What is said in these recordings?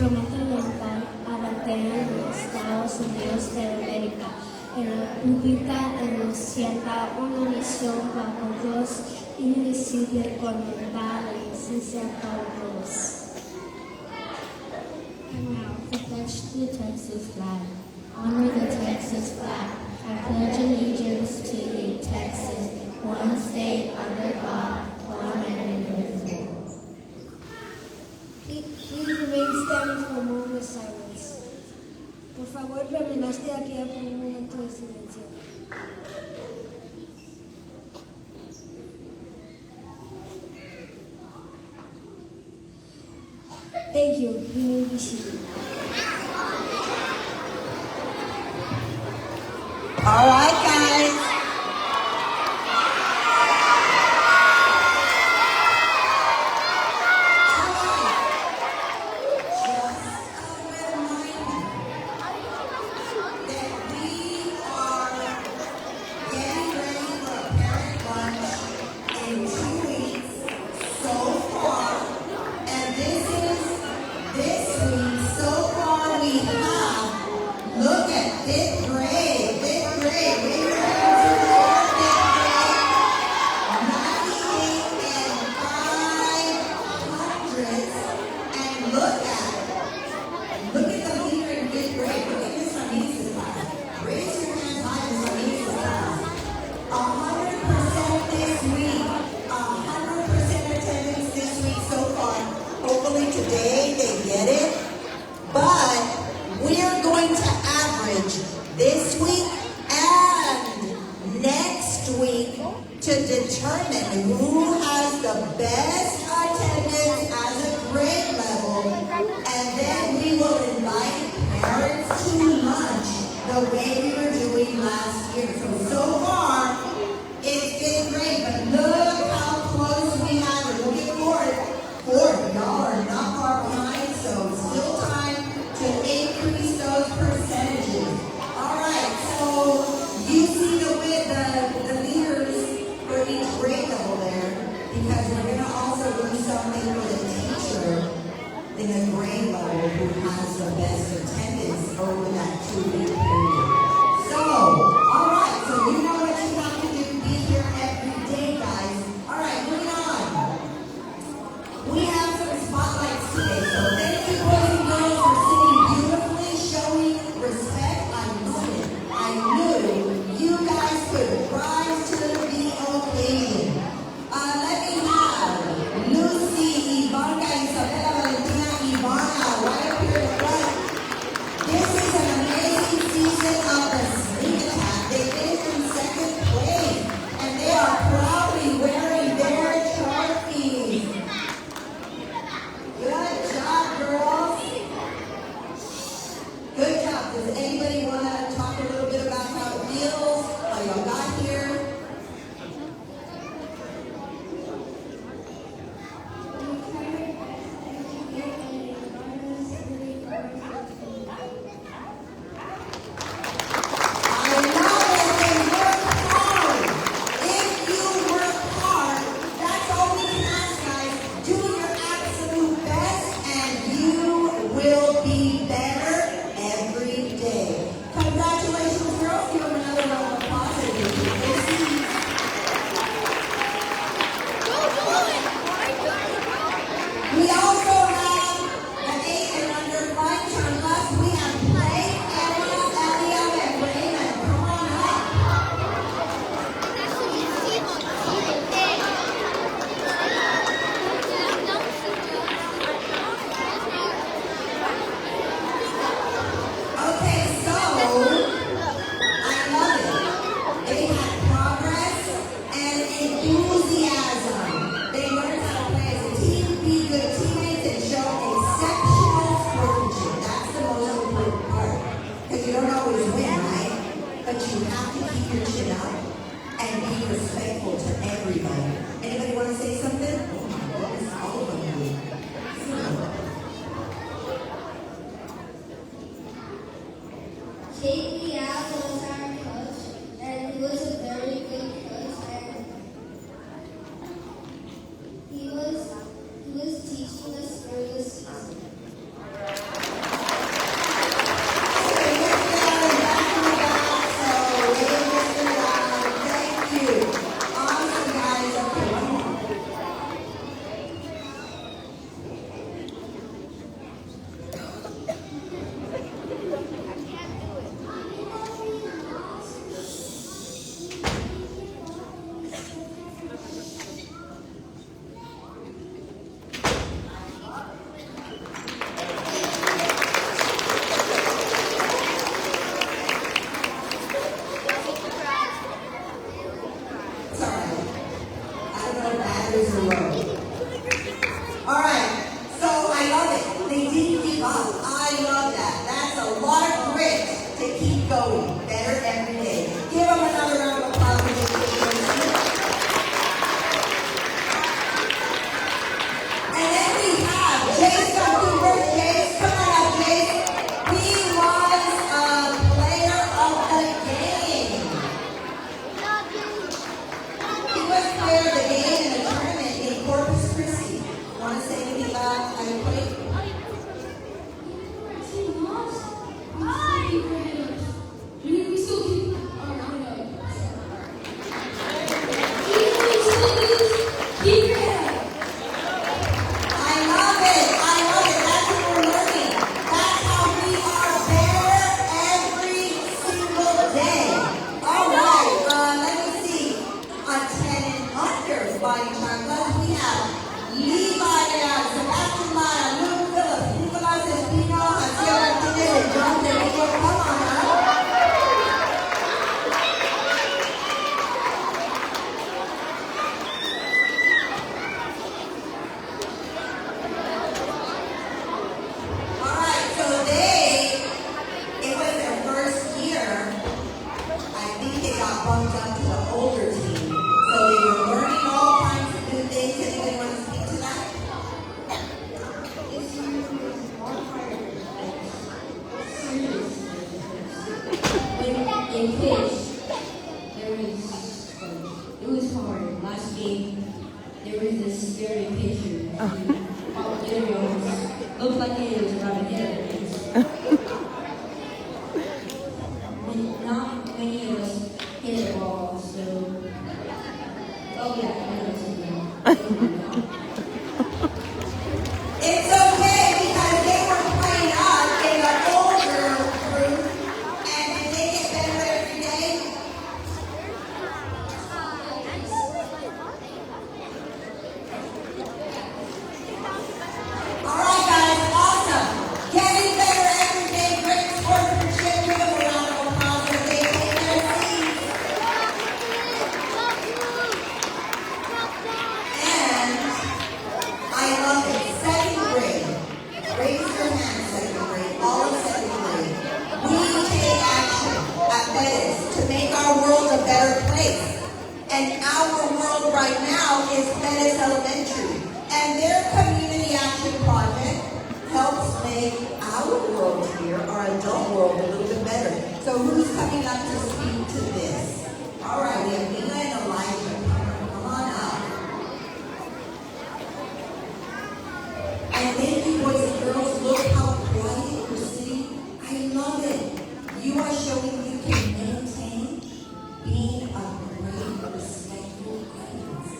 prometimiento abandonan los Estados Unidos de América. En la República anunciada una misión bajo Dios invisible con verdad y ciencia para todos. And now, to pledge the Texas flag. Honor the Texas flag. I pledge allegiance to the Texas, one state under God, one and indivisible. Please remain standing for a moment of silence. Por favor, permanezca aquí por un momento de silencio. Thank you. You may be seated. All right, guys. Today they get it, but we are going to average this week and next week to determine who has the best attendance as a grade level, and then we will invite parents to lunch the way we were doing last year. So far, it's been great, but look how close we have. We're looking forward. Y'all are not far behind, so still time to increase those percentages. All right, so you see the leaders for each grade level there, because we're going to also do something for the teacher in the grade level who has the best attendance over that 2-week period. So, all right, so you know what you have to do. Be here every day, guys. All right, moving on. We have some spotlights today, so thank you, boys and girls, for singing beautifully, showing respect. I knew you guys could rise to the occasion. Let me have Lucy, Ivanka, Isabella, Valentina, Ivana, right up here in the front. This is an amazing season. videos. Looks like it is right here. And not many of us hit it all, so. Oh, yeah, I know it's in there. It's okay because they were playing up in the older group, and did they get better every day? All right, guys, awesome. Getting better every day. Great sportsmanship. Give them a round of applause as they take their seats. And I love it. Second grade. Raise your hand, second grade. All of second grade. We take action at Bettis to make our world a better place. And our world right now is Bettis Elementary. And their community action project helps make our world here, our adult world, a little bit better. So who's coming up to speak to this? All right, we have Nina and Elijah. Come on up. And thank you, boys and girls. Look how quiet you're sitting. I love it. You are showing you can maintain being a great, respectful audience.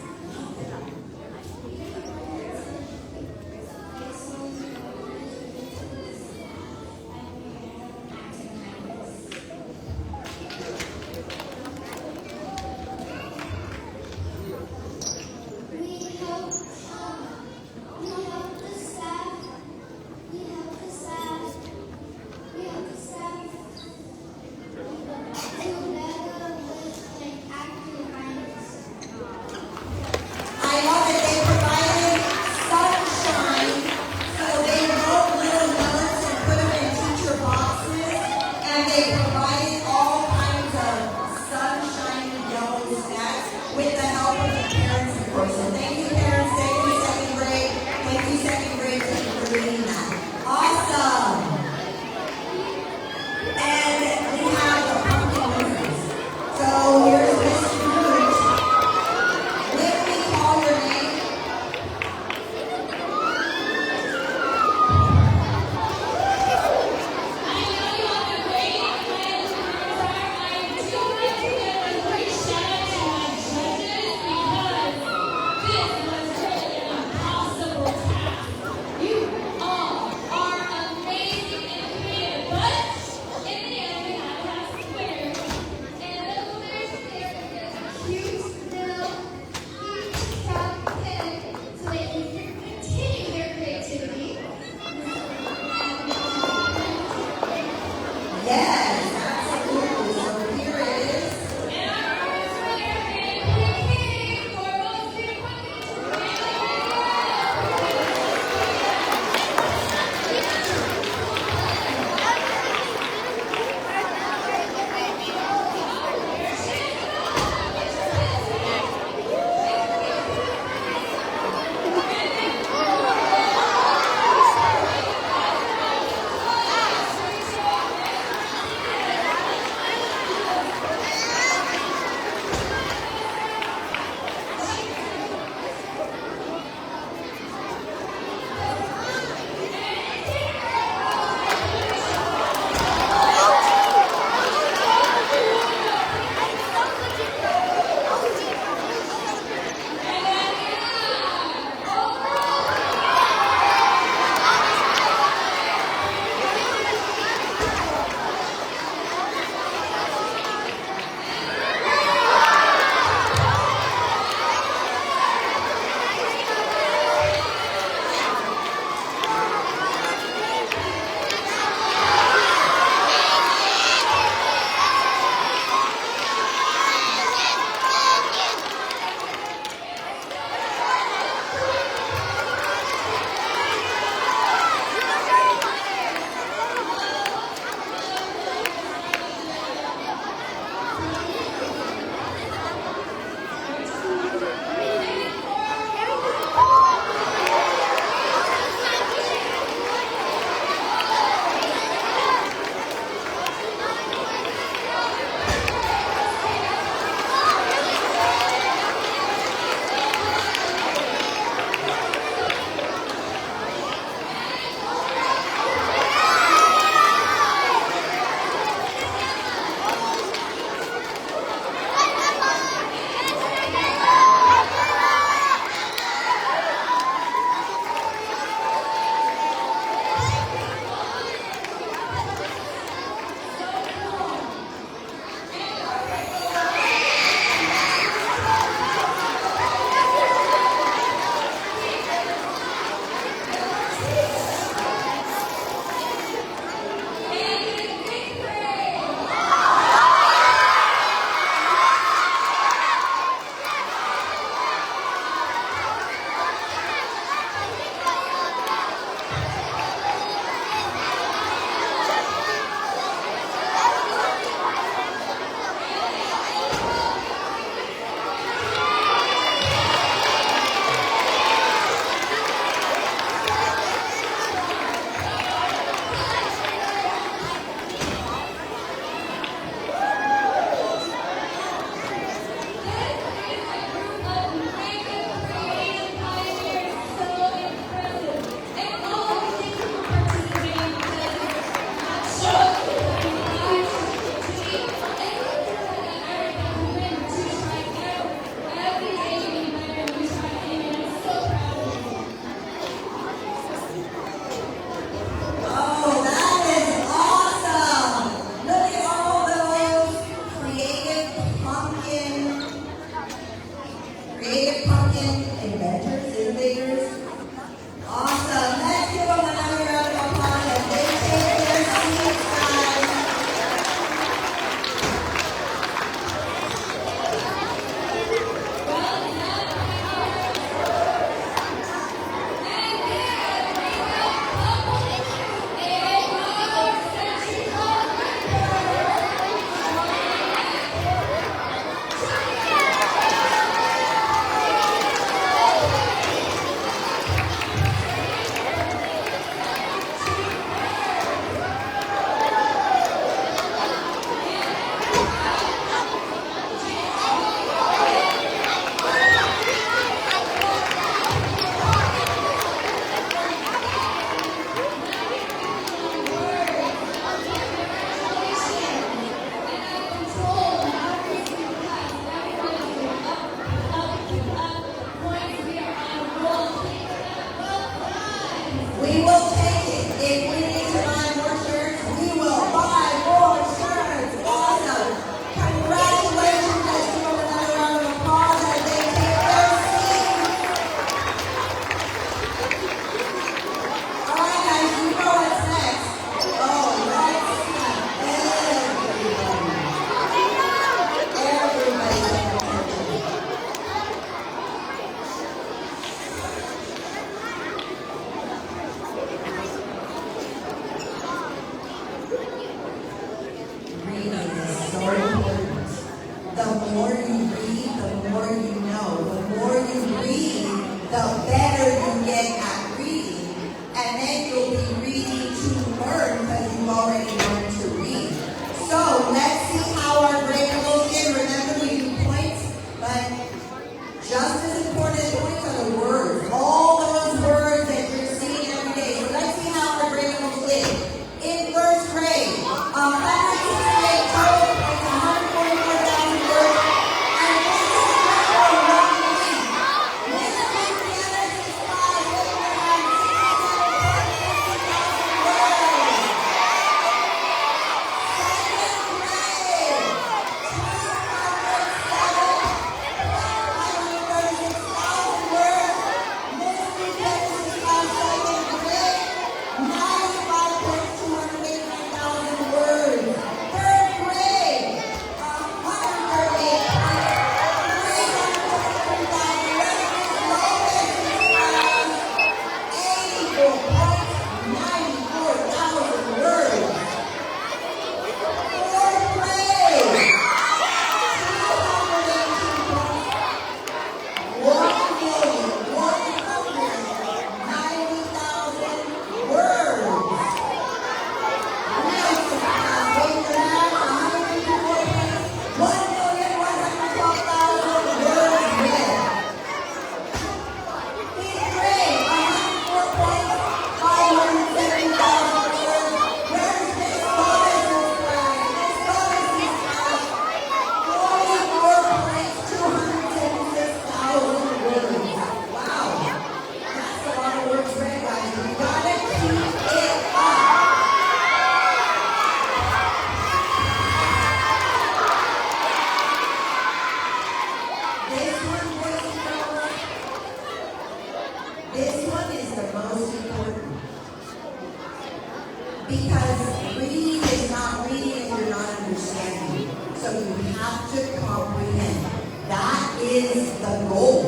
Because reading is not reading if you're not understanding. So you have to comprehend. That is the goal.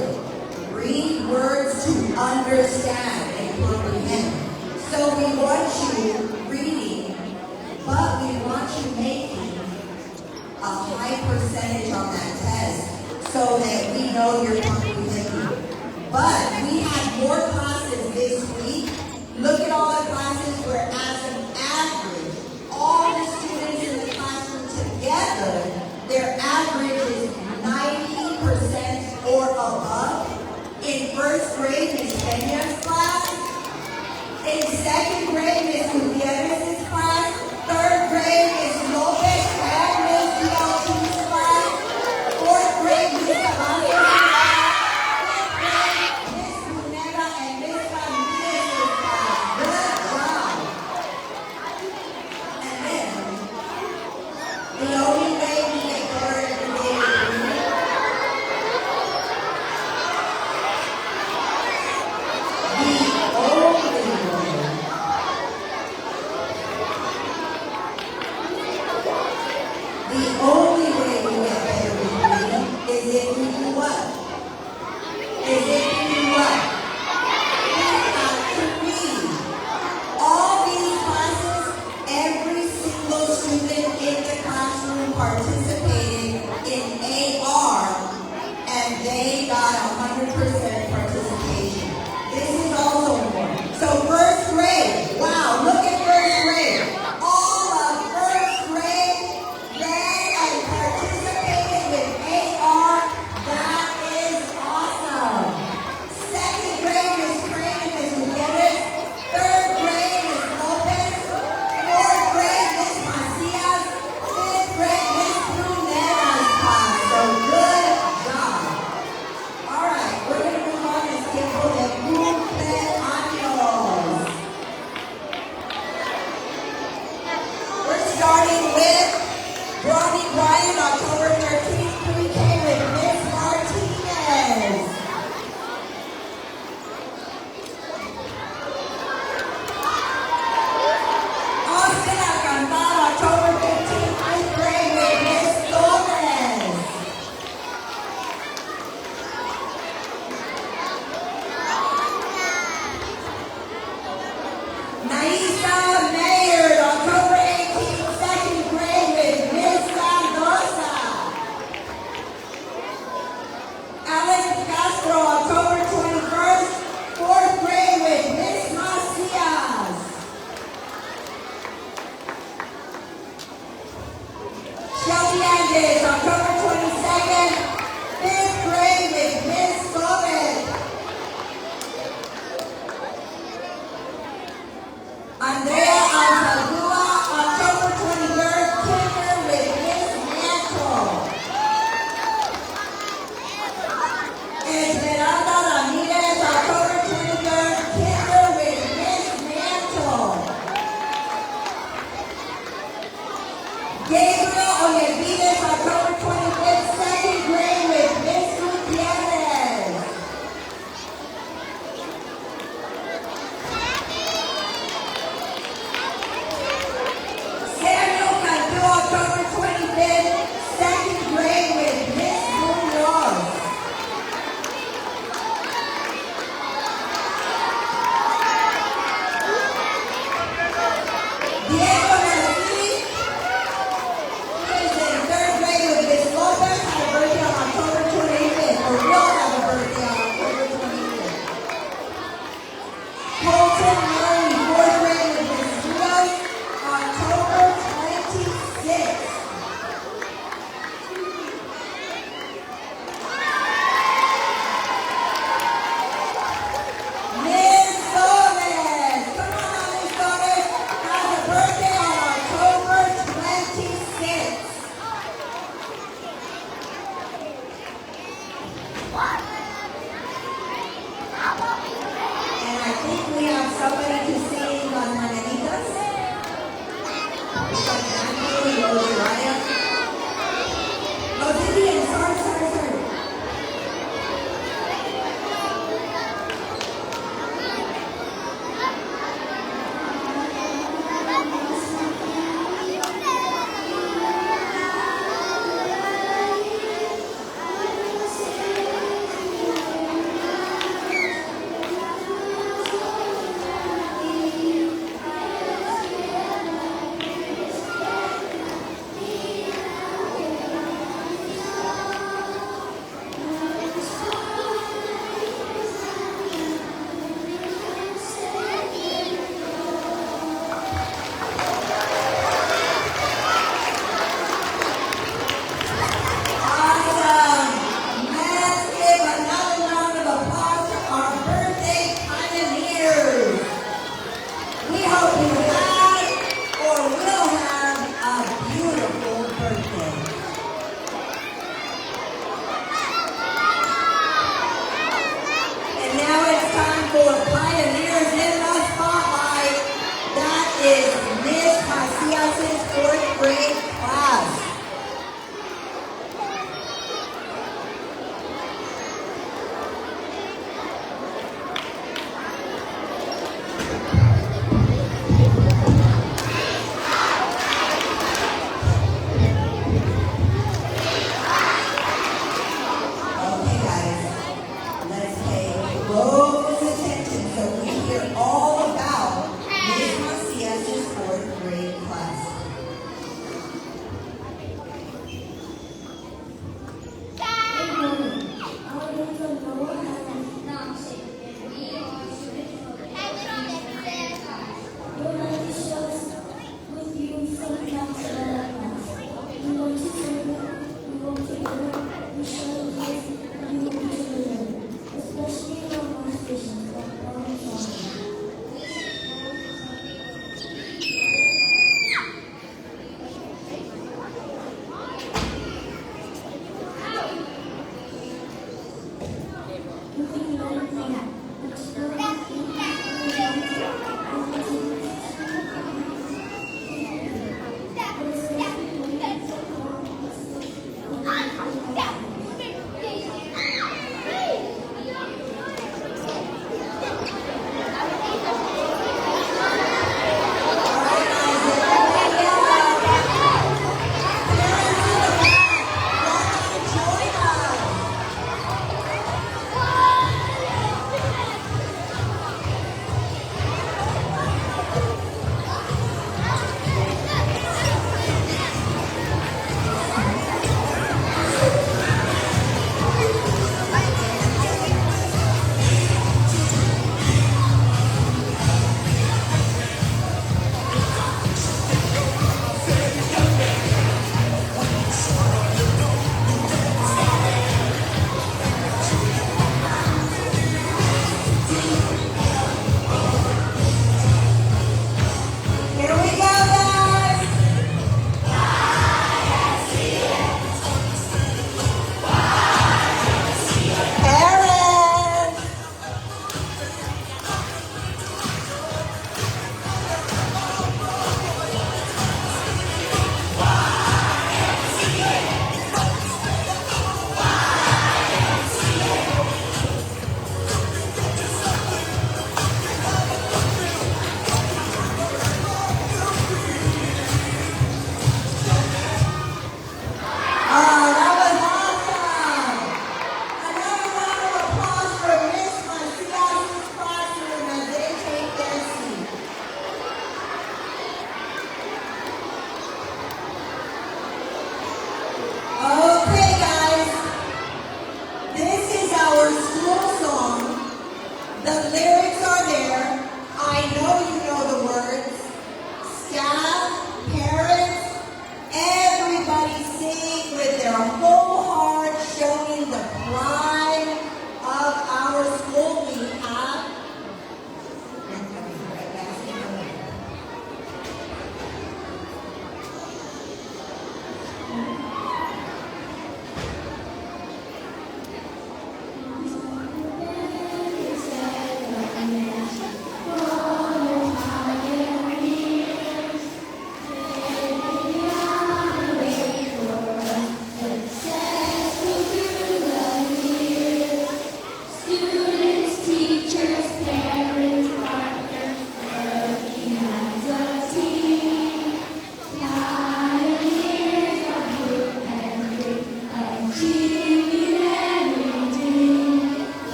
Read words to understand and comprehend. So we want you reading, but we want you making a high percentage on that test so that we know you're comprehending. But we have more classes this week. Look at all the classes where as an average, all the students in the classroom together, their average is 90% or above. In first grade, Miss Peña's class. In second grade, Miss Gutierrez's class. Third grade, Miss Lopez and Miss DLT's class. Fourth grade, Miss Caban's class. Fifth grade, Miss Cunera and Miss Ramirez's class. Good job. And then, the only way we get better every day is reading. The only way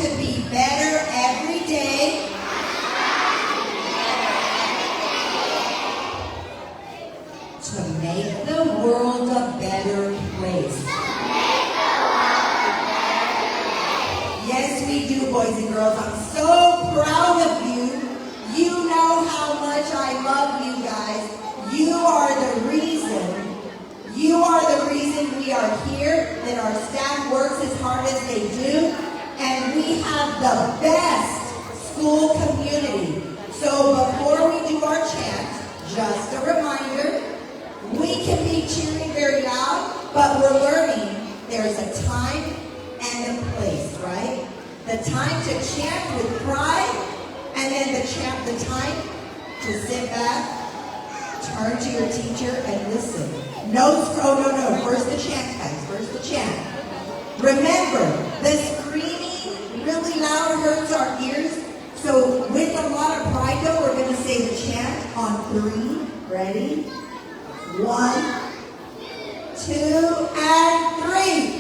to be better every day. To make the world a better place. Yes, we do, boys and girls. I'm so proud of you. You know how much I love you guys. You are the reason. You are the reason we are here, that our staff works as hard as they do, and we have the best school community. So before we do our chant, just a reminder, we can be cheering very loud, but we're learning there's a time and a place, right? The time to chant with pride, and then the time to sit back, turn to your teacher and listen. No. First the chant, guys. First the chant. Remember, the screaming really loud hurts our ears. So with a lot of pride, though, we're going to say the chant on 3. Ready? 1, 2, and 3.